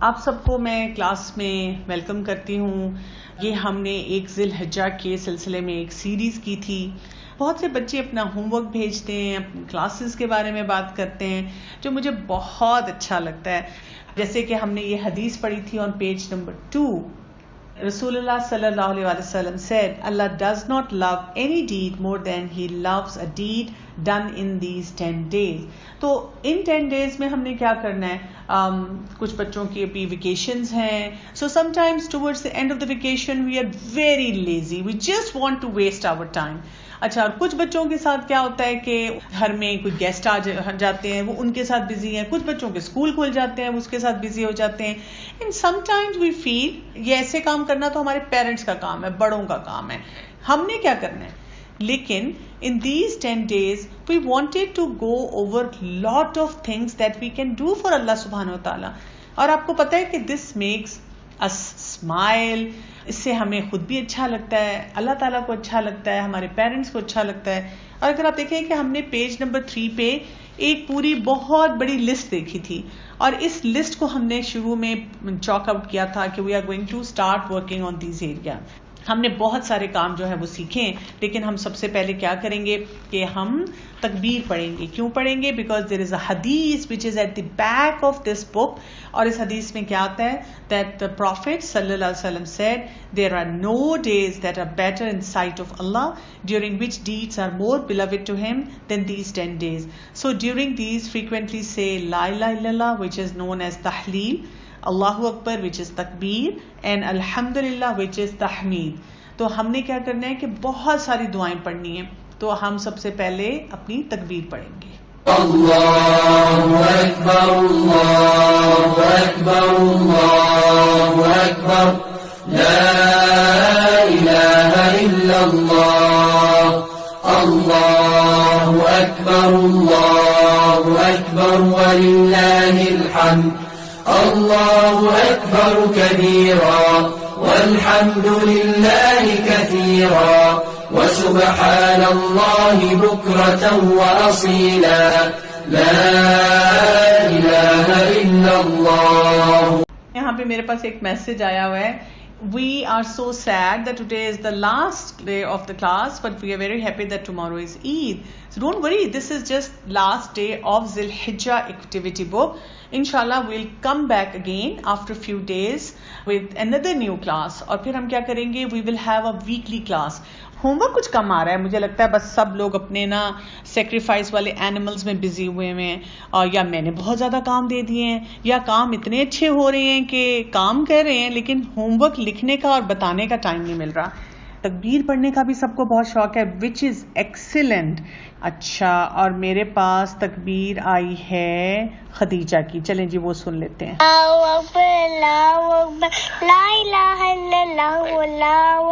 آپ سب کو میں کلاس میں ویلکم کرتی ہوں. یہ ہم نے ایک ذی الحجہ کے سلسلے میں ایک سیریز کی تھی. بہت سے بچے اپنا ہوم ورک بھیجتے ہیں, اپنی کلاسز کے بارے میں بات کرتے ہیں, جو مجھے بہت اچھا لگتا ہے. جیسے کہ ہم نے یہ حدیث پڑھی تھی آن پیج نمبر 2. رسول اللہ صلی اللہ علیہ وسلم said, Allah does not love any deed more than He loves a deed done in these 10 days. تو ان 10 days میں ہم نے کیا کرنا ہے؟ کچھ بچوں کی ابھی ویکیشنز ہیں. So sometimes towards the end of the vacation we are very lazy. We just want to waste our time. اچھا, اور کچھ بچوں کے ساتھ کیا ہوتا ہے کہ گھر میں کوئی گیسٹ آ جاتے ہیں, وہ ان کے ساتھ بزی ہیں. کچھ بچوں کے اسکول کھل جاتے ہیں, وہ اس کے ساتھ بزی ہو جاتے ہیں. اینڈ سم ٹائمز وی فیل یہ ایسے کام کرنا تو ہمارے پیرنٹس کا کام ہے, بڑوں کا کام ہے, ہم نے کیا کرنا ہے. لیکن in these 10 days we wanted to go over lot of things that we can do for Allah subhanahu wa ta'ala. اور آپ کو پتا ہے کہ this makes us smile. اس سے ہمیں خود بھی اچھا لگتا ہے, اللہ تعالیٰ کو اچھا لگتا ہے, ہمارے پیرنٹس کو اچھا لگتا ہے. اور اگر آپ دیکھیں کہ ہم نے پیج نمبر 3 پہ ایک پوری بہت بڑی لسٹ دیکھی تھی, اور اس لسٹ کو ہم نے شروع میں چاک آؤٹ کیا تھا کہ we are going to start working on these area. ہم نے بہت سارے کام جو ہے وہ سیکھے, لیکن ہم سب سے پہلے کیا کریں گے کہ ہم تکبیر پڑھیں گے. کیوں پڑھیں گے؟ بیکاز دیر از اے حدیث which is at the back of this book. اور اس حدیث میں کیا آتا ہے؟ دیٹ the Prophet صلی اللہ علیہ وسلم said there are no days that are better in sight of Allah during which deeds are more beloved to him than these 10 days. So during these frequently say la ilaha illallah, which is known as tahleel, Allahu Akbar which is takbir, and Alhamdulillah which is tahmeed. تو ہم نے کیا کرنا ہے کہ بہت ساری دعائیں پڑھنی ہیں. تو ہم سب سے پہلے اپنی تکبیر پڑھیں گے. اللہ اکبر اللہ اکبر اللہ اکبر لا الہ الا اللہ اللہ اکبر وللہ الحمد اللہ اکبر کبیرا والحمد للہ کثیرا وسبحان اللہ بکرة وأصیلا لا الہ الا اللہ. یہاں پہ میرے پاس ایک میسج آیا ہوا ہے. We are so sad that today is the last day of the class, but we are very happy that tomorrow is Eid. So don't worry, this is just last day of Zil Hijjah activity book. Inshallah we'll come back again after a few days with another new class. اور پھر ہم کیا کریں گے؟ We will have a weekly class. Home work کچھ کم آ رہا ہے مجھے لگتا ہے, بس سب لوگ اپنے نا سیکریفائس والے اینیملز میں بزی ہوئے ہیں, اور یا میں نے بہت زیادہ کام دے دیے ہیں, یا کام اتنے اچھے ہو رہے ہیں کہ کام کر رہے ہیں لیکن ہوم ورک لکھنے کا اور بتانے کا ٹائم نہیں مل رہا. تکبیر پڑھنے کا بھی سب کو بہت شوق ہے, وچ از ایکسیلنٹ. اچھا, اور میرے پاس تکبیر آئی ہے خدیجہ کی. چلیں جی وہ سن لیتے ہیں. لا الہ الا اللہ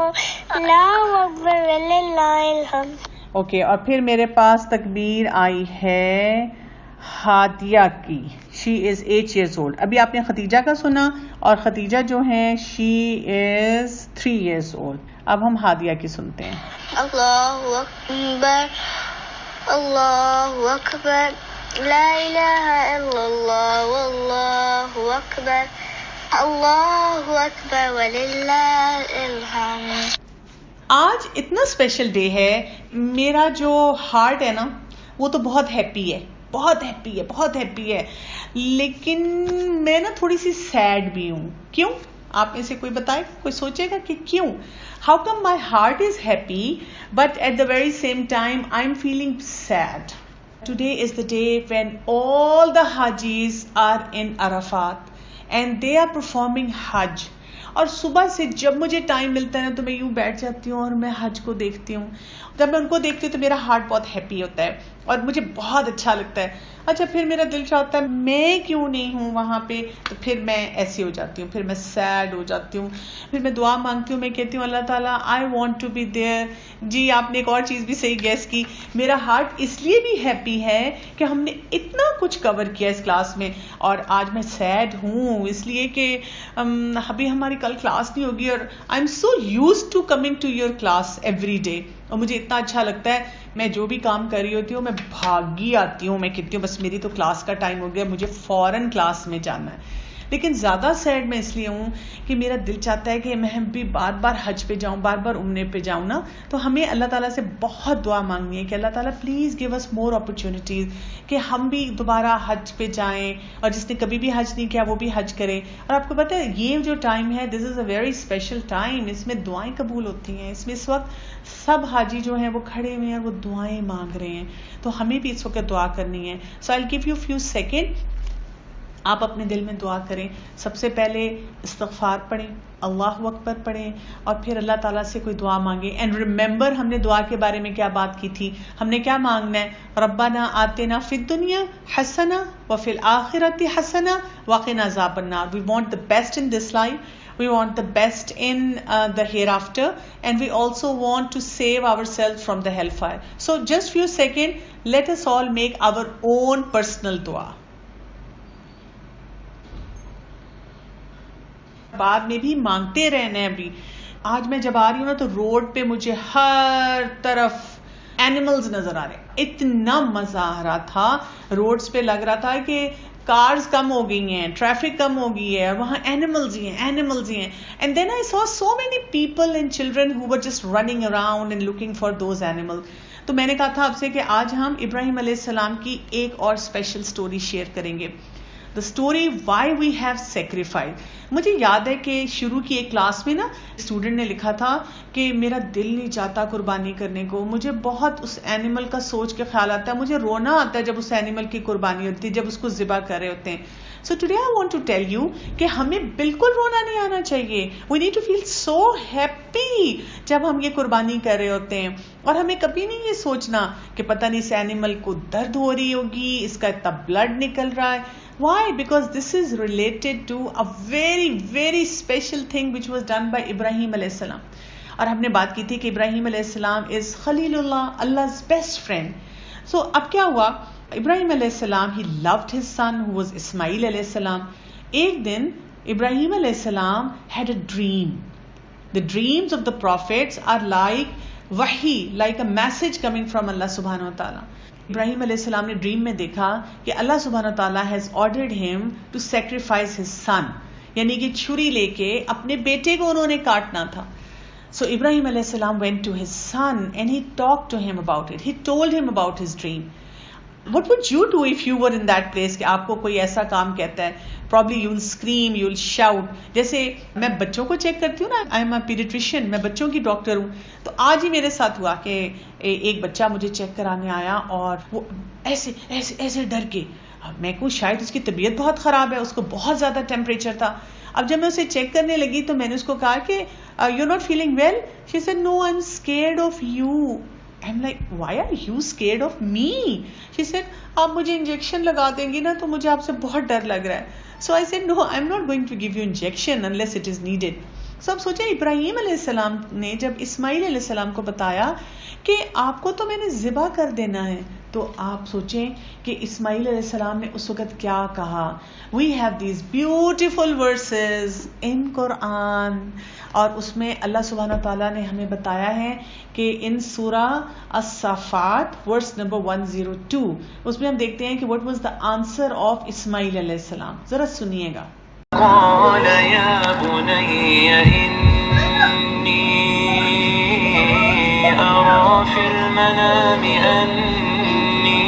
اوکے, اور پھر میرے پاس تکبیر آئی ہے ہادیہ کی. شی از 8 years old. ابھی آپ نے خدیجہ کا سنا, اور خدیجہ جو ہیں شی از 3 years old. اب ہم ہادیہ کی سنتے ہیں. اللہ اکبر اللہ اکبر لا الہ الا اللہ واللہ اکبر اللہ اکبر وللہ الحمد. آج اتنا اسپیشل ڈے ہے. میرا جو ہارٹ ہے نا وہ تو بہت ہیپی ہے, بہت ہیپی ہے, بہت ہیپی ہے, لیکن میں نا تھوڑی سی سیڈ بھی ہوں. کیوں؟ آپ میں سے کوئی بتائے, کوئی سوچے گا کہ کیوں؟ How come my heart is happy but at the very same time I'm feeling sad? Today is the day when all the Hajis are in Arafat and they are performing Hajj. اور صبح سے جب مجھے time ملتا ہے نا تو میں یوں بیٹھ جاتی ہوں اور میں حج کو دیکھتی ہوں. جب میں ان کو دیکھتی ہوں تو میرا ہارٹ بہت ہیپی ہوتا ہے اور مجھے بہت اچھا لگتا ہے. اچھا, پھر میرا دل چاہتا ہے میں کیوں نہیں ہوں وہاں پہ, تو پھر میں ایسی ہو جاتی ہوں, پھر میں سیڈ ہو جاتی ہوں, پھر میں دعا مانگتی ہوں, میں کہتی ہوں اللہ تعالیٰ I want to be there. جی آپ نے ایک اور چیز بھی صحیح گیس کی, میرا ہارٹ اس لیے بھی ہیپی ہے کہ ہم نے اتنا کچھ کور کیا اس کلاس میں, اور آج میں سیڈ ہوں اس لیے کہ ابھی ہماری کل کلاس نہیں ہوگی, اور I am so used to coming to your class every day. اور مجھے اتنا اچھا لگتا ہے, میں جو بھی کام کر رہی ہوتی ہوں میں بھاگی آتی ہوں, میں کہتی ہوں بس میری تو کلاس کا ٹائم ہو گیا, مجھے فوراً کلاس میں جانا ہے. لیکن زیادہ سیڈ میں اس لیے ہوں کہ میرا دل چاہتا ہے کہ میں بھی بار بار حج پہ جاؤں، بار بار عمرے پہ جاؤں نا. تو ہمیں اللہ تعالیٰ سے بہت دعا مانگنی ہے کہ اللہ تعالیٰ please give us more opportunities کہ ہم بھی دوبارہ حج پہ جائیں، اور جس نے کبھی بھی حج نہیں کیا وہ بھی حج کرے. اور آپ کو پتہ ہے یہ جو ٹائم ہے دس از اے ویری اسپیشل ٹائم، اس میں دعائیں قبول ہوتی ہیں. اس میں اس وقت سب حاجی جو ہیں وہ کھڑے ہوئے ہیں اور وہ دعائیں مانگ رہے ہیں، تو ہمیں بھی اس وقت دعا کرنی ہے. So I will give you few seconds, آپ اپنے دل میں دعا کریں. سب سے پہلے استغفار پڑھیں، اللہ اکبر پڑھیں، اور پھر اللہ تعالیٰ سے کوئی دعا مانگیں. اینڈ ریممبر ہم نے دعا کے بارے میں کیا بات کی تھی، ہم نے کیا مانگنا ہے، ربنا آتنا فی الدنیا حسنہ وفی الآخرۃ حسنہ وقنا عذاب النار. We want the best in this life, we want the best in the hereafter, and we also want to save ourselves from the hellfire. So just few seconds, let us all make our own personal dua. بعد میں بھی مانگتے رہنا ہے. ابھی آج میں جب آ رہی ہوں نا تو روڈ پہ مجھے ہر طرف اینیملز نظر آ رہے ہیں. اتنا مزہ آ رہا تھا، روڈز پہ لگ رہا تھا کہ کارز کم ہو گئی ہیں، ٹریفک کم ہو گئی ہے، وہاں اینیملز ہی ہیں، اینیملز ہی ہیں. And then I saw so many people and children who were just running around and looking for those animals. تو میں نے کہا تھا آپ سے کہ آج ہم ابراہیم علیہ السلام کی ایک اور اسپیشل سٹوری شیئر کریں گے، The story why we have sacrificed. مجھے یاد ہے کہ شروع کی ایک کلاس میں نا اسٹوڈنٹ نے لکھا تھا کہ میرا دل نہیں چاہتا قربانی کرنے کو، مجھے بہت اس اینیمل کا سوچ کے خیال آتا ہے، مجھے رونا آتا ہے جب اس اینیمل کی قربانی ہوتی ہے، جب اس کو ذبح کر رہے ہوتے ہیں. So today I want to tell you کہ ہمیں بالکل رونا نہیں آنا چاہیے. We need to feel so happy جب ہم یہ قربانی کر رہے ہوتے ہیں، اور ہمیں کبھی نہیں یہ سوچنا کہ پتہ نہیں اس اینیمل کو درد ہو رہی ہوگی، اس کا اتنا بلڈ نکل رہا ہے. Why? Because this is related to a very very special thing which was done by Ibrahim علیہ السلام. اور ہم نے بات کی تھی کہ ابراہیم علیہ السلام is Khalil Allah, Allah's best friend. So اب کیا ہوا، ابراہیم علیہ السلام he loved his son who was اسماعیل علیہ السلام. ایک دن ابراہیم علیہ السلام had a dream. The dreams of the prophets are like wahi, like a message coming from Allah subhanahu wa ta'ala. ابراہیم علیہ السلام نے ڈریم میں دیکھا کہ اللہ سبحانہ وتعالیٰ has ordered him to sacrifice his son، یعنی کہ چھری لے کے اپنے بیٹے کو انہوں نے کاٹنا تھا. So Ibrahim علیہ السلام went to his son and he talked to him about it. He told him about his dream. What would you do if you were in that place کہ آپ کو کوئی ایسا کام کہتا ہے؟ Probably you'll scream, you'll shout. جیسے میں بچوں کو چیک کرتی ہوں نا، I am a pediatrician، میں بچوں کی ڈاکٹر ہوں. تو آج ہی میرے ساتھ ہوا کہ ایک بچہ مجھے چیک کرانے آیا اور وہ ایسے ایسے ایسے ڈر کے، میں کو شاید اس کی طبیعت بہت خراب ہے، اس کو بہت زیادہ ٹیمپریچر تھا. اب جب میں اسے چیک کرنے لگی تو میں نے اس کو کہا کہ you're not feeling well? She said no, I'm scared of you. I'm like, why are you scared of me? She said, آپ مجھے انجیکشن لگا دیں گی نا تو مجھے آپ سے بہت ڈر لگ رہا ہے. So I said, no, I'm not going to give you injection unless it is needed. So اب سوچیں ابراہیم علیہ السلام نے جب اسماعیل علیہ السلام کو بتایا کہ آپ کو تو میں نے ذبح کر دینا ہے، تو آپ سوچیں کہ اسماعیل علیہ السلام نے اس وقت کیا کہا. We have these beautiful verses in Quran، اور اس میں اللہ سبحانہ تعالیٰ نے ہمیں بتایا ہے کہ ان سورہ الصافات ورس نمبر 102 اس میں ہم دیکھتے ہیں کہ what was the answer of اسماعیل علیہ السلام. ذرا سنیے گا. قال يا بني إني أرى في المنام أني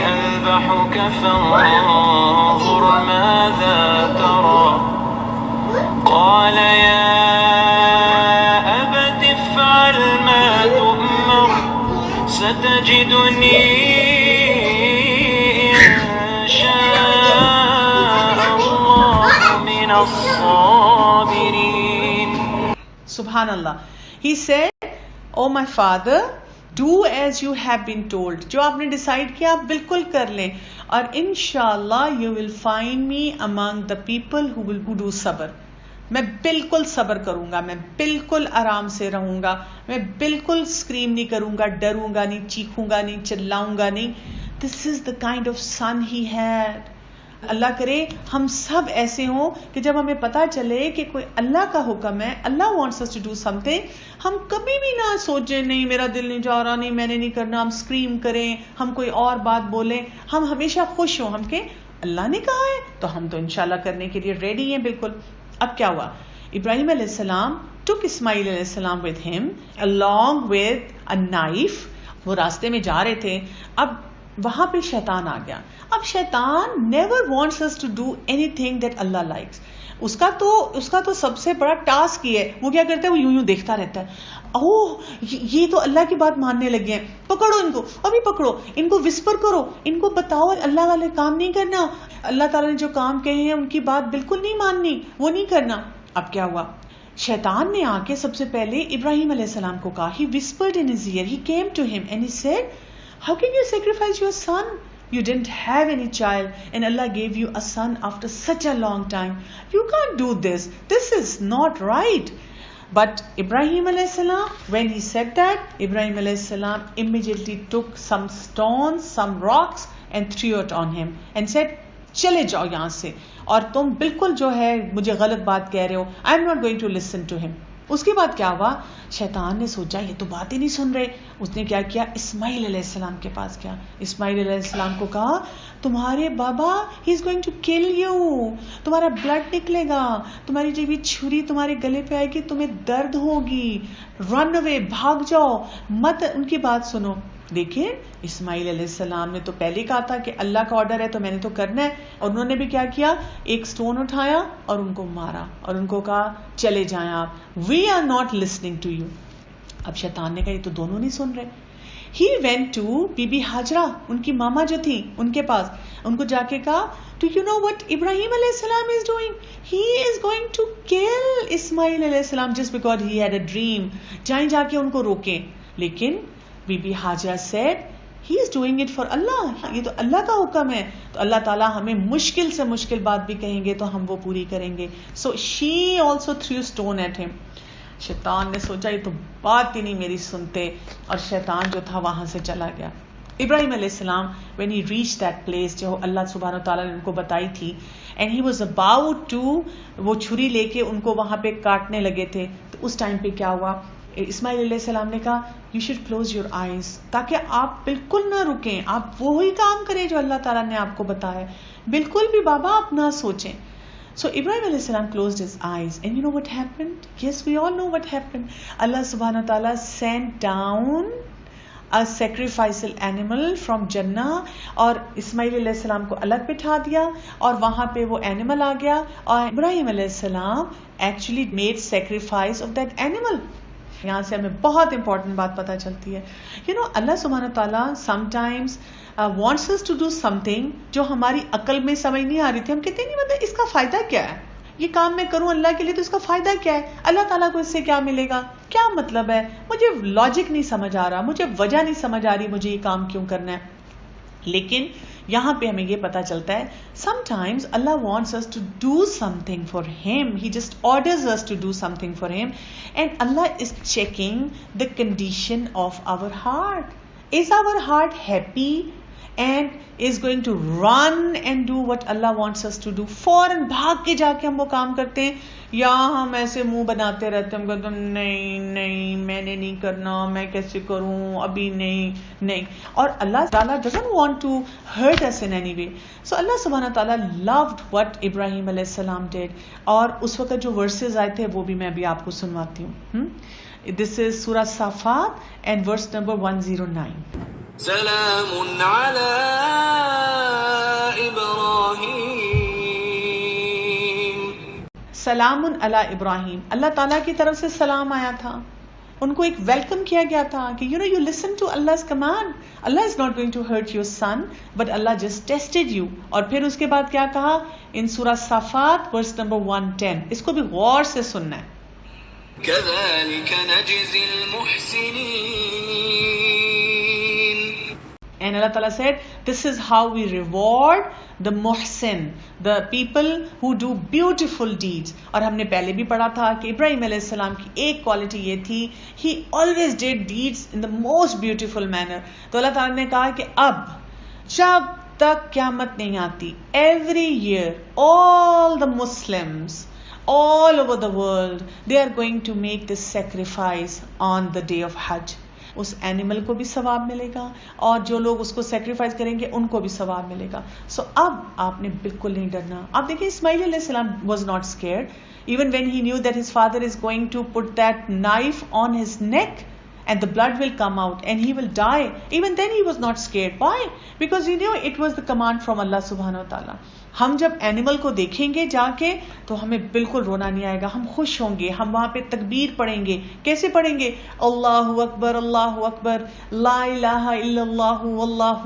أذبحك فانظر ماذا ترى. قال يا أبت افعل ما تؤمر ستجدني إن شاء الله من الصابرين. سبحان اللہ. He said, oh my father, do as you have been told. جو آپ نے ڈیسائیڈ کیا آپ بالکل کر لیں، اور انشاءاللہ you will find me among the people who do صبر. میں بالکل صبر کروں گا، میں بالکل آرام سے رہوں گا، میں بالکل اسکریم نہیں کروں گا، ڈروں گا نہیں، چیخوں گا نہیں، چلاؤں گا نہیں. This is the kind of son he had. اللہ کرے ہم سب ایسے ہوں کہ جب ہمیں پتا چلے کہ کوئی اللہ کا حکم ہے، اللہ wants us to do something، ہم کبھی بھی نہ سوچیں نہیں میرا دل نہیں جا رہا، نہیں میں نے نہیں کرنا، ہم اسکریم کریں، ہم کوئی اور بات بولیں. ہم ہمیشہ خوش ہوں، ہم کہ اللہ نے کہا ہے تو ہم تو انشاءاللہ کرنے کے لیے ریڈی ہیں بالکل. اب کیا ہوا؟ ابراہیم علیہ السلام took اسماعیل علیہ السلام with him along with a knife. وہ راستے میں جا رہے تھے. اب وہاں پہ شیطان آ گیا. اب شیطان never wants us to do anything that Allah likes. اس کا تو سب سے بڑا ٹاسک یہ ہے. وہ کیا کرتا ہے؟ وہ یوں دیکھتا رہتا ہے. یہ تو اللہ کی بات ماننے لگے ہیں, پکڑو ان کو, ابھی پکڑو ان کو, وسپر کرو ان کو, بتاؤ اللہ والے کام نہیں کرنا, اللہ تعالیٰ نے جو کام کہے ہیں ان کی بات بالکل نہیں ماننی, وہ نہیں کرنا. اب کیا ہوا؟ شیطان نے آ کے سب سے پہلے ابراہیم علیہ السلام کو کہا, he whispered in his ear, he came to him and he said, how can you sacrifice your son? You didn't have any child and Allah gave you a son after such a long time. You can't do this. This is not right. But Ibrahim alayhi salam, when he said that, Ibrahim alayhi salam immediately took some stones, some rocks and threw it on him and said, چلے جاؤ یہاں سے, اور تم بالکل جو ہے مجھے غلط بات کہہ رہے ہو. I am not going to listen to him. اس کے بعد کیا ہوا؟ شیطان نے سوچا یہ تو بات ہی نہیں سن رہے. اس نے کیا کیا؟ اسماعیل علیہ السلام کے پاس گیا. اسماعیل علیہ السلام کو کہا, تمہارے بابا he is going to kill you, تمہارا بلڈ نکلے گا, تمہاری جب یہ چھری تمہارے گلے پہ آئے گی تمہیں درد ہوگی, رن اوے, بھاگ جاؤ, مت ان کی بات سنو. دیکھیں اسماعیل علیہ السلام نے تو پہلے کہا تھا کہ اللہ کا آرڈر ہے تو میں نے تو کرنا ہے, اور انہوں نے بھی کیا کیا؟ ایک سٹون اٹھایا اور ان کو مارا اور ان کو کہا چلے جائیں آپ, we are not listening to you. اب شیطان نے کہا یہ تو دونوں نہیں سن رہے. He went to Bibi Hajra, ان کی ماما جو تھی ان کے پاس, ان کو جا کے کہا, do you know what Ibrahim علیہ السلام is doing? He is going to kill Ismail علیہ السلام just because he had a dream. جائیں جا کے ان کو روکیں. لیکن Bibi Hajra said he is doing it for Allah, یہ تو اللہ کا حکم ہے, تو اللہ تعالیٰ ہمیں مشکل سے مشکل بات بھی کہیں گے تو ہم وہ پوری کریں گے. So she also threw stone at him. شیطان نے سوچا یہ تو بات ہی نہیں میری سنتے, اور شیطان جو تھا وہاں سے چلا گیا. ابراہیم علیہ السلام when he reached that place جو اللہ سبحانہ وتعالیٰ نے ان کو بتائی تھی, and he was about to, وہ چھری لے کے ان کو وہاں پہ کاٹنے لگے تھے, تو اس ٹائم پہ کیا ہوا؟ اسماعیل علیہ السلام نے کہا you should close your eyes, تاکہ آپ بالکل نہ رکیں, آپ وہی کام کریں جو اللہ تعالیٰ نے آپ کو بتایا, بالکل بھی بابا آپ نہ سوچیں. So Ibrahim alayhi salam closed his eyes, and you know what happened? Yes, we all know what happened. Allah subhanahu wa ta'ala sent down a sacrificial animal from Jannah, اور اسماعیل علیہ السلام کو الگ بٹھا دیا, اور وہاں پہ وہ اینیمل آ گیا, اور ابراہیم علیہ السلام actually made sacrifice of that animal. یہاں سے ہمیں بہت امپورٹنٹ بات پتہ چلتی ہے. اللہ سبحانہ تعالیٰ sometimes wants us to do something جو ہماری عقل میں سمجھ نہیں آ رہی تھی. ہم کہتے نہیں مطلب اس کا فائدہ کیا ہے, یہ کام میں کروں اللہ کے لیے تو اس کا فائدہ کیا ہے, اللہ تعالیٰ کو اس سے کیا ملے گا, کیا مطلب ہے, مجھے لاجک نہیں سمجھ آ رہا, مجھے وجہ نہیں سمجھ آ رہی مجھے یہ کام کیوں کرنا ہے. لیکن یہاں پہ ہمیں یہ پتا چلتا ہے sometimes Allah wants us to do something for him, he just orders us to do something for him, and Allah is checking the condition of our heart. Is our heart happy and is going to run and do what Allah wants us to do? فوراً بھاگ کے جا کے ہم وہ کام کرتے ہیں, یا ہم ایسے منہ بناتے رہتے ہیں, ہم کہتے ہیں نہیں میں نے نہیں کرنا, میں کیسے کروں, ابھی نہیں. اور اللہ تعالیٰ doesn't want to hurt us in any way. So Allah subhanahu wa ta'ala loved what Ibrahim alayhi salam did. اور اس وقت جو ورسز آئے تھے وہ بھی میں ابھی آپ کو سنواتی ہوں. This is Surah Safat and verse number 109. سلام على ابراہیم, سلام علی ابراہیم, اللہ تعالیٰ کی طرف سے سلام آیا تھا, ان کو ایک ویلکم کیا گیا تھا کہ you listen to Allah's command. Allah is not going to hurt your son, but Allah just tested you. اور پھر اس کے بعد کیا کہا ان سورہ صافات verse number 110, اس کو بھی غور سے سننا ہے. كذلك نجزي المحسنين. And Allah Ta'ala said, this is how we reward the muhsin, the people who do beautiful deeds. اور ہم نے پہلے بھی پڑھا تھا کہ ابراہیم علیہ السلام کی ایک کوالٹی یہ تھی, he always did deeds in the most beautiful manner. تو اللہ تعالیٰ نے کہا کہ اب جب تک قیامت نہیں آتی, every year all the Muslims all over the world they are going to make this sacrifice on the day of Hajj. اس اینیمل کو بھی ثواب ملے گا اور جو لوگ اس کو سیکریفائز کریں گے ان کو بھی ثواب ملے گا. سو اب آپ نے بالکل نہیں ڈرنا. آپ دیکھیں اسماعیل علیہ السلام was not scared even when he knew that his father is going to put that knife on his neck and the blood will come out and he will die. Even then he was not scared. Why? Because he knew it was the command from Allah subhanahu wa ta'ala. ہم جب animal کو دیکھیں گے جا کے تو ہمیں بالکل رونا نہیں آئے گا, ہم خوش ہوں گے, ہم وہاں پہ تکبیر پڑھیں گے. کیسے پڑھیں گے؟ اللہ اکبر لا الہ الا اللہ واللہ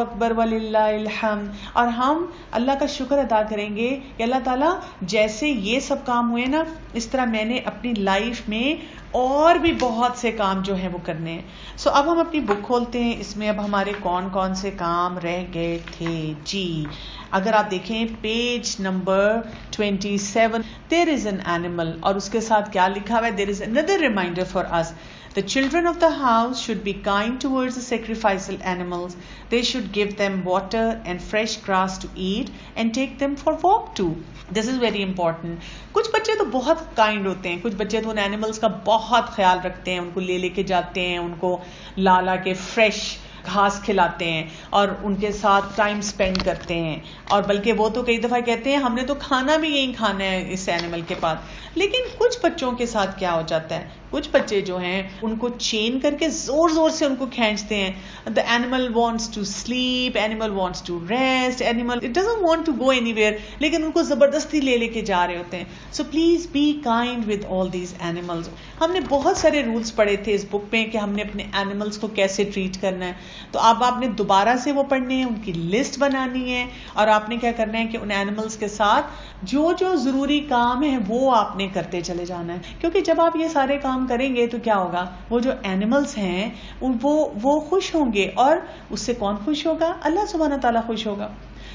اکبر وللہ الحمد. اور ہم اللہ کا شکر ادا کریں گے کہ اللہ تعالیٰ جیسے یہ سب کام ہوئے نا, اس طرح میں نے اپنی لائف میں اور بھی بہت سے کام جو ہیں وہ کرنے ہیں. سو اب ہم اپنی بک کھولتے ہیں, اس میں اب ہمارے کون کون سے کام رہ گئے تھے جی. اگر آپ دیکھیں page number 27, there is an animal, اور اس کے ساتھ کیا لکھا ہوا ہے؟ there is another reminder for us. The children of the house should be kind towards the sacrificial animals. They should give them water and fresh grass to eat and take them for walk too. This is very important. کچھ بچے تو بہت kind ہوتے ہیں, کچھ بچے تو ان animals کا بہت خیال رکھتے ہیں, ان کو لے کے جاتے ہیں, ان کو لا کے فریش گھاس کھلاتے ہیں اور ان کے ساتھ ٹائم سپینڈ کرتے ہیں. اور بلکہ وہ تو کئی دفعہ کہتے ہیں ہم نے تو کھانا بھی یہی کھانا ہے اس اینیمل کے پاس. لیکن کچھ بچوں کے ساتھ کیا ہو جاتا ہے, کچھ بچے جو ہیں ان کو چین کر کے زور سے ان کو کھینچتے ہیں. the animal wants to sleep, animal wants to rest, animal it doesn't want to go anywhere, لیکن ان کو زبردستی لے کے جا رہے ہوتے ہیں. so please be kind with all these animals. ہم نے بہت سارے رولز پڑھے تھے اس بک میں کہ ہم نے اپنے اینیملس کو کیسے ٹریٹ کرنا ہے. تو اب آپ نے دوبارہ سے وہ پڑھنے ہیں, ان کی لسٹ بنانی ہے, اور آپ نے کیا کرنا ہے کہ ان اینیملس کے ساتھ جو ضروری کام ہے وہ آپ نے کرتے چلے جانا ہے. کیونکہ جب آپ یہ سارے کام کریں گے تو کیا ہوگا, وہ جو اینیملس ہیں وہ خوش ہوں گے, اور اس سے کون خوش ہوگا؟ اللہ سبحانہ تعالیٰ خوش ہوگا.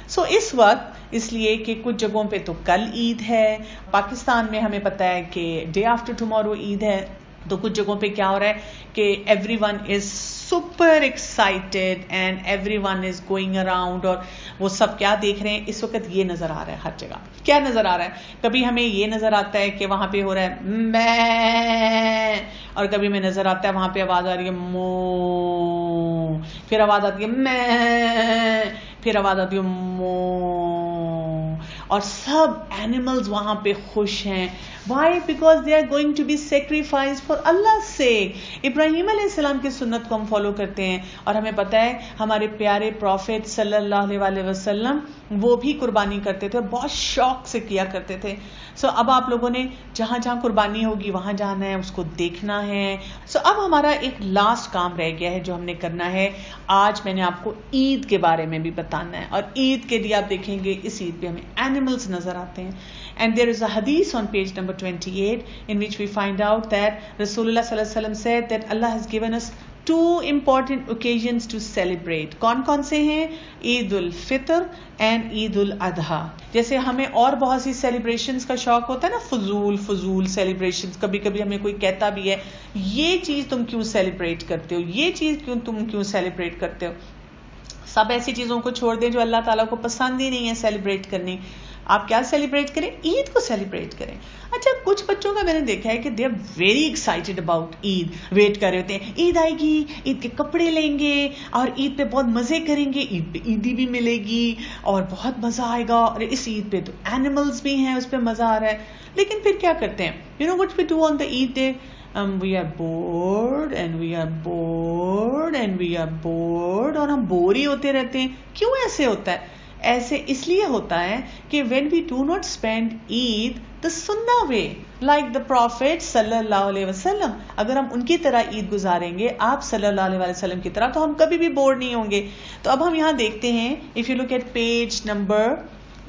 سو اس وقت اس لیے کہ کچھ جگہوں پہ تو کل عید ہے, پاکستان میں ہمیں پتا ہے کہ ڈے آفٹر ٹمورو عید ہے, تو کچھ جگہوں پہ کیا ہو رہا ہے کہ every one is super excited and every one is going around, اور وہ سب کیا دیکھ رہے ہیں اس وقت؟ یہ نظر آ رہا ہے ہر جگہ. کیا نظر آ رہا ہے؟ کبھی ہمیں یہ نظر آتا ہے کہ وہاں پہ ہو رہا ہے میں, اور کبھی ہمیں نظر آتا ہے وہاں پہ آواز آ رہی ہے مو, پھر آواز آتی ہے میں, پھر آواز آتی ہے مو, اور سب اینیملز وہاں پہ خوش ہیں. Why? Because they are going to be sacrificed for Allah's sake. ابراہیم علیہ السلام کی سنت کو ہم فالو کرتے ہیں, اور ہمیں پتہ ہے ہمارے پیارے پروفیٹ صلی اللہ علیہ وسلم وہ بھی قربانی کرتے تھے, بہت شوق سے کیا کرتے تھے. سو اب آپ لوگوں نے جہاں جہاں قربانی ہوگی وہاں جانا ہے, اس کو دیکھنا ہے. سو اب ہمارا ایک لاسٹ کام رہ گیا ہے جو ہم نے کرنا ہے. آج میں نے آپ کو عید کے بارے میں بھی بتانا ہے, اور عید کے لیے آپ دیکھیں گے اس عید پہ ہمیں اینیملز نظر آتے ہیں. And there is a hadith on page number 28 in which we find out that Rasulullah sallallahu alaihi wasallam said that Allah has given us two important occasions to celebrate. کون سے ہیں؟ عید الفطر اینڈ عید الاضحیٰ. جیسے ہمیں اور بہت سی سیلیبریشنز کا شوق ہوتا ہے نا, فضول سیلیبریشنز. کبھی کبھی ہمیں کوئی کہتا بھی ہے یہ چیز تم کیوں سیلیبریٹ کرتے ہو, یہ چیز تم کیوں سیلیبریٹ کرتے ہو. سب ایسی چیزوں کو چھوڑ دیں جو اللہ تعالیٰ کو پسند ہی نہیں ہے سیلیبریٹ کرنی. آپ کیا سیلیبریٹ کریں؟ عید کو سیلیبریٹ کریں. اچھا, کچھ بچوں کا میں نے دیکھا ہے کہ they are very excited about Eid, wait کر رہے ہوتے ہیں عید آئے گی, عید کے کپڑے لیں گے, اور عید پہ بہت مزے کریں گے, عید پہ عیدی بھی ملے گی اور بہت مزہ آئے گا, اور اس عید پہ تو اینیملز بھی ہیں, اس پہ مزہ آ رہا ہے. لیکن پھر کیا کرتے ہیں؟ You know what we do on the Eid day? we are bored and we are bored and we are bored, اور ہم بور ہی ہوتے رہتے ہیں. کیوں ایسے ہوتا ہے؟ ایسے اس لیے ہوتا ہے کہ when we do not spend Eid the sunnah way like the Prophet صلی اللہ علیہ وسلم, اگر ہم ان کی طرح عید گزاریں گے, آپ صلی اللہ علیہ وسلم کی طرح, تو ہم کبھی بھی بور نہیں ہوں گے. تو اب ہم یہاں دیکھتے ہیں, if you look at page number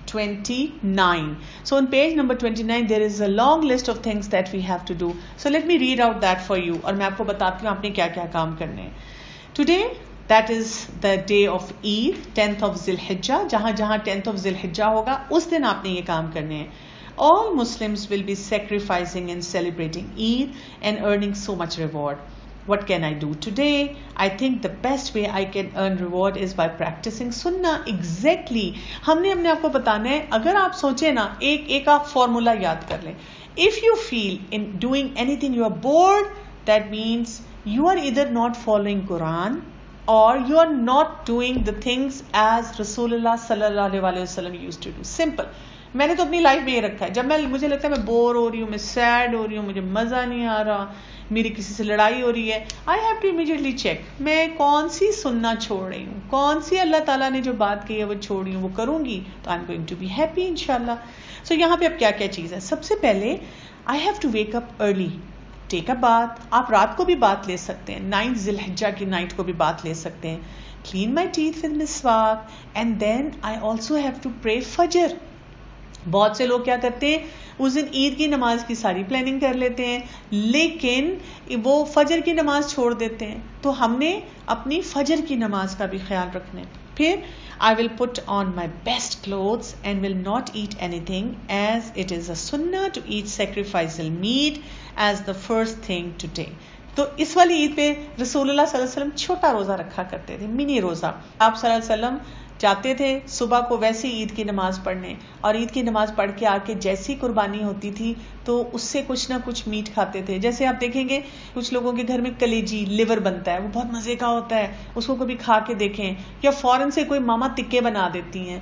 29. So on page number 29 there is a long list of things that we have to do. So let me read out that for you, اور میں آپ کو بتاتی ہوں آپ نے کیا کیا کام کرنے ہیں. Today that is the day of Eid, 10th of Zilhijjah. جہاں 10th of Zilhijjah ہوگا اس دن آپ نے یہ کام کرنے ہیں. All Muslims will be sacrificing and celebrating Eid and earning so much reward. What can I do today? I think the best way I can earn reward is by practicing sunnah. Exactly. ہم نے آپ کو بتانا ہے, اگر آپ سوچیں نا, ایک آپ فارمولا یاد کر لیں. If you feel in doing anything you are bored, that means you are either not following Quran or you are not doing the things as Rasulullah sallallahu alaihi wasallam used to do. Simple. میں نے تو اپنی life میں یہ رکھا ہے, جب مجھے لگتا ہے میں بور ہو رہی ہوں, میں سیڈ ہو رہی ہوں, مجھے مزہ نہیں آ رہا, میری کسی سے لڑائی ہو رہی ہے, I have to immediately check میں کون سی سننا چھوڑ رہی ہوں, کون سی اللہ تعالیٰ نے جو بات کی ہے وہ چھوڑ رہی ہوں, وہ کروں گی تو I am going to be happy انشاءاللہ. سو یہاں پہ اب کیا کیا چیز ہے. سب سے پہلے I have to wake up early, take a bath. آپ رات کو بھی بات لے سکتے ہیں, 9 ذی الحجہ کی نائٹ کو بھی بات لے سکتے ہیں. کلین مائی ٹیتھ ود مسواک and then I also have to pray فجر. بہت سے لوگ کیا کرتے ہیں, اس دن عید کی نماز کی ساری پلاننگ کر لیتے ہیں لیکن وہ فجر کی نماز چھوڑ دیتے ہیں. تو ہم نے اپنی فجر کی نماز کا بھی خیال رکھنا ہے. پھر I will put on my best clothes and will not eat anything as it is a sunnah to eat sacrificial meat as the first thing today. تو اس والی عید پہ رسول اللہ صلی اللہ علیہ وسلم چھوٹا روزہ رکھا کرتے تھے, منی روزہ. آپ صلی اللہ علیہ وسلم جاتے تھے صبح کو ویسے عید کی نماز پڑھنے, اور عید کی نماز پڑھ کے آ کے جیسی قربانی ہوتی تھی تو اس سے کچھ نہ کچھ میٹ کھاتے تھے. جیسے آپ دیکھیں گے کچھ لوگوں کے گھر میں کلیجی لیور بنتا ہے, وہ بہت مزے کا ہوتا ہے, اس کو کبھی کھا کے دیکھیں. یا فوراً سے کوئی ماما تکے بنا دیتی ہیں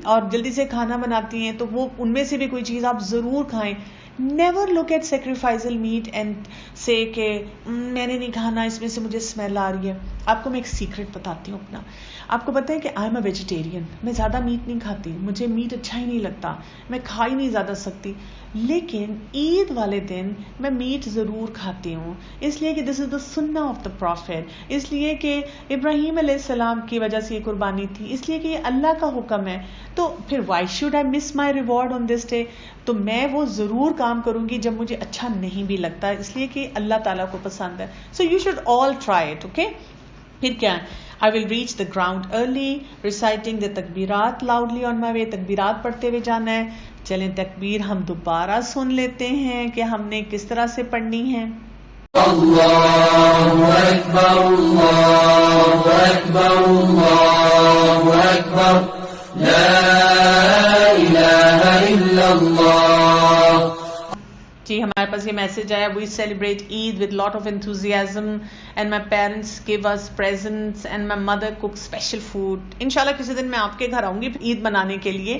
اور جلدی سے کھانا بناتی ہیں, تو وہ ان میں سے بھی کوئی چیز آپ ضرور کھائیں. Never look at sacrificial meat and سے کہ میں نے نہیں کھانا, اس میں سے مجھے اسمیل آ رہی ہے. آپ کو میں ایک سیکرٹ بتاتی ہوں اپنا. آپ کو پتہ ہے کہ آئی ایم اے ویجیٹیرین, میں زیادہ میٹ نہیں کھاتی, مجھے میٹ اچھا ہی نہیں لگتا, میں کھا ہی نہیں زیادہ سکتی. لیکن عید والے دن میں میٹ ضرور کھاتی ہوں, اس لیے کہ دس از دا سنہ آف دا پروفیٹ, اس لیے کہ ابراہیم علیہ السلام کی وجہ سے یہ قربانی تھی, اس لیے کہ یہ اللہ کا حکم ہے. تو پھر why should I miss my reward on this day. تو میں وہ ضرور کام کروں گی جب مجھے اچھا نہیں بھی لگتا, اس لیے کہ اللہ تعالیٰ کو پسند ہے. So you should all try it. Okay. پھر کیا ہے, I will reach the ground early, reciting the takbirat loudly on my way. تکبیرات پڑھتے ہوئے جانا ہے. چلیں تکبیر ہم دوبارہ سن لیتے ہیں کہ ہم نے کس طرح سے پڑھنی ہے. اللہ اکبر اللہ اکبر اللہ اکبر لا الہ الا اللہ. جی ہمارے پاس یہ میسج آیا, we celebrate Eid with lot of enthusiasm and my parents gave us presents and my mother cook special food. انشاءاللہ کسی دن میں آپ کے گھر آؤں گی عید منانے کے لیے.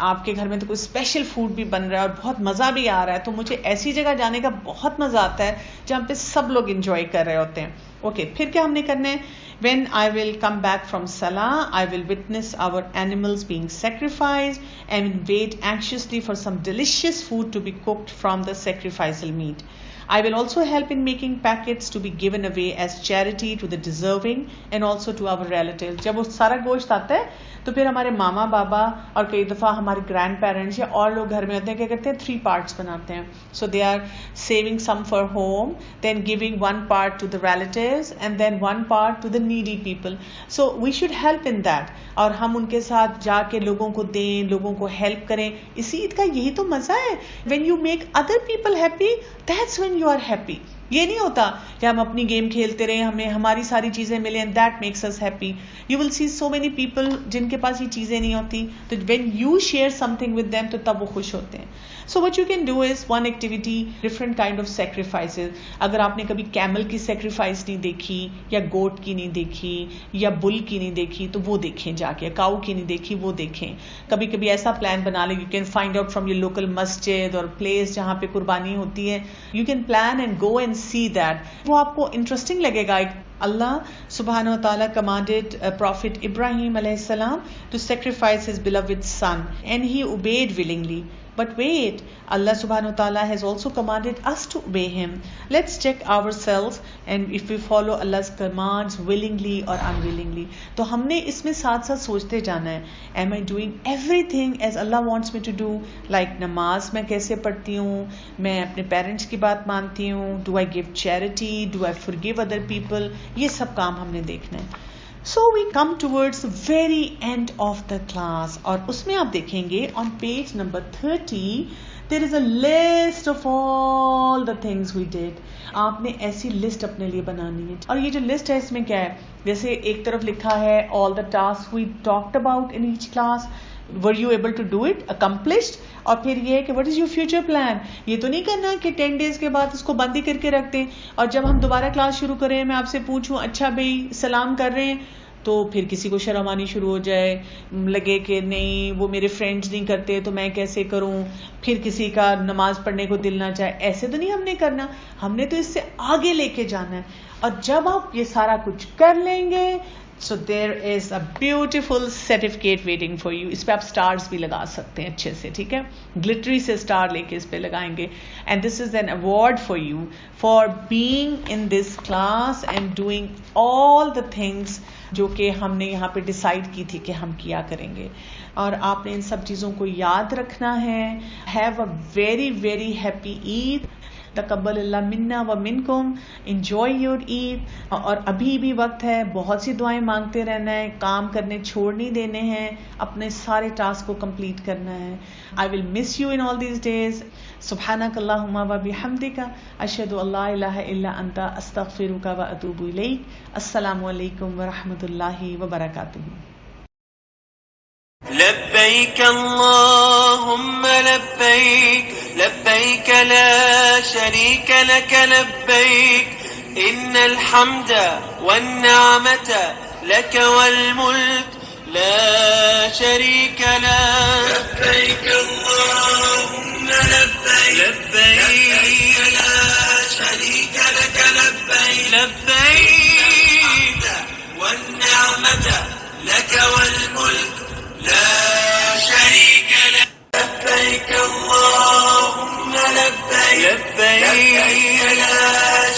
آپ کے گھر میں تو کوئی اسپیشل فوڈ بھی بن رہا ہے اور بہت مزہ بھی آ رہا ہے, تو مجھے ایسی جگہ جانے کا بہت مزہ آتا ہے جہاں پہ سب لوگ انجوائے کر رہے ہوتے ہیں. اوکے. پھر کیا ہم نے کرنا ہے, when I will come back from Salah, I will witness our animals being sacrificed and wait anxiously for some delicious food to be cooked from the sacrificial meat. I will also help in making packets to be given away as charity to the deserving and also to our relatives. جب وہ سارا گوشت آتا ہے تو پھر ہمارے ماما بابا اور کئی دفعہ ہمارے گرینڈ پیرنٹس یا اور لوگ گھر میں ہوتے ہیں, کیا کرتے ہیں 3 parts بناتے ہیں. So they are saving some for home, then giving 1 part to the relatives and then 1 part to the needy people. So we should help in that, اور ہم ان کے ساتھ جا کے لوگوں کو دیں, لوگوں کو ہیلپ کریں. اسی عید کا یہی تو مزہ ہے. When you make other people happy, that's when you are happy. یہ نہیں ہوتا کہ ہم اپنی گیم کھیلتے رہے, ہمیں ہماری ساری چیزیں ملیں and that makes us happy. You will see so many people جن کے پاس یہ چیزیں نہیں ہوتی, تو when you share something with them تو تب وہ خوش ہوتے ہیں. So what you can do is one activity, different kind of sacrifices. اگر آپ نے کبھی کیمل کی سیکریفائس نہیں دیکھی, یا گوٹ کی نہیں دیکھی, یا بل کی نہیں دیکھی, تو وہ دیکھیں جا کے. کاؤ کی نہیں دیکھی, وہ دیکھیں. کبھی کبھی ایسا پلان بنا لیں, you can find out from your local مسجد اور پلیس جہاں پہ قربانی ہوتی ہے. You can plan and go and see that. وہ آپ کو انٹرسٹنگ لگے گا. اللہ سبحانہ و تعالیٰ commanded Prophet Ibrahim alayhi salam to sacrifice his beloved son and he obeyed willingly. But wait, Allah subhanahu wa ta'ala has also commanded us to obey him. Let's check ourselves and if we follow Allah's commands willingly or unwillingly. تو ہم نے اس میں ساتھ ساتھ سوچتے جانا ہے, am I doing everything as Allah wants me to do? Like نماز میں کیسے پڑھتی ہوں, میں اپنے پیرنٹس کی بات مانتی ہوں, do I give charity, do I forgive other people? یہ سب کام ہم نے دیکھنا ہے. So we come towards the very end of the class, اور اس میں آپ دیکھیں گے on page number 30 there is a list of all the things we did. آپ نے ایسی لسٹ اپنے لیے بنانی ہے, اور یہ جو لسٹ ہے اس میں کیا ہے, جیسے ایک طرف لکھا ہے all the tasks we talked about in each class, were you able to do it, accomplished. اور پھر یہ ہے کہ what is your future plan. یہ تو نہیں کرنا کہ 10 days کے بعد اس کو بند ہی کر کے رکھ دیں اور جب ہم دوبارہ کلاس شروع کریں میں آپ سے پوچھوں اچھا بھائی سلام کر رہے ہیں تو پھر کسی کو شرم آنی شروع ہو جائے, لگے کہ نہیں وہ میرے فرینڈز نہیں کرتے تو میں کیسے کروں, پھر کسی کا نماز پڑھنے کو دل نہ چاہے. ایسے تو نہیں ہم نے کرنا, ہم نے تو اس سے آگے لے کے جانا ہے. اور جب آپ یہ سارا کچھ کر لیں گے so there is a beautiful certificate waiting for you. اس پہ آپ stars بھی لگا سکتے ہیں اچھے سے, ٹھیک ہے, glittery سے star لے کے اس پہ لگائیں گے. and this is an award for you for being in this class and doing all the things جو کہ ہم نے یہاں پہ ڈیسائیڈ کی تھی کہ ہم کیا کریں گے. اور آپ نے ان سب چیزوں کو یاد رکھنا ہے. have a very very happy Eid. تقبل اللہ منا و منکم. انجوائے یور عید. اور ابھی بھی وقت ہے, بہت سی دعائیں مانگتے رہنا ہے, کام کرنے چھوڑ نہیں دینے ہیں, اپنے سارے ٹاسک کو کمپلیٹ کرنا ہے. I will miss you in all these days. سبحانک اللہم و بحمدک اشہد ان لا الہ الا انت استغفرک و اتوب الیک. السلام علیکم ورحمۃ اللہ وبرکاتہ. لبيك اللهم لبيك لبيك لا شريك لك لبيك إن الحمد والنعمة لك والملك لا شريك لك. لبيك اللهم لبيك لبيك لا شريك لك لبيك لبيك والنعمة لك والملك لا شريك لك. لبيك اللهم لبيك لبيك لا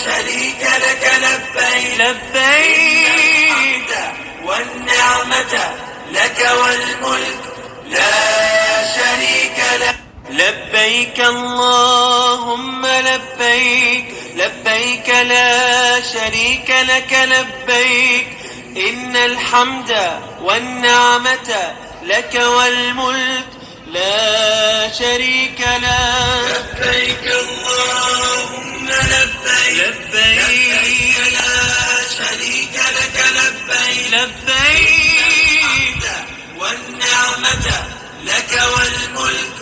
شريك لك لبيك لبيك والنعمة لك والملك لا شريك لك. لبيك اللهم لبيك لبيك لا شريك لك لبيك إن الحمد والنعمة لك والملك لا شريك لك. لبيك اللهم لبيك لبيك لا شريك لك لبيك لبيك والنعمة لك والملك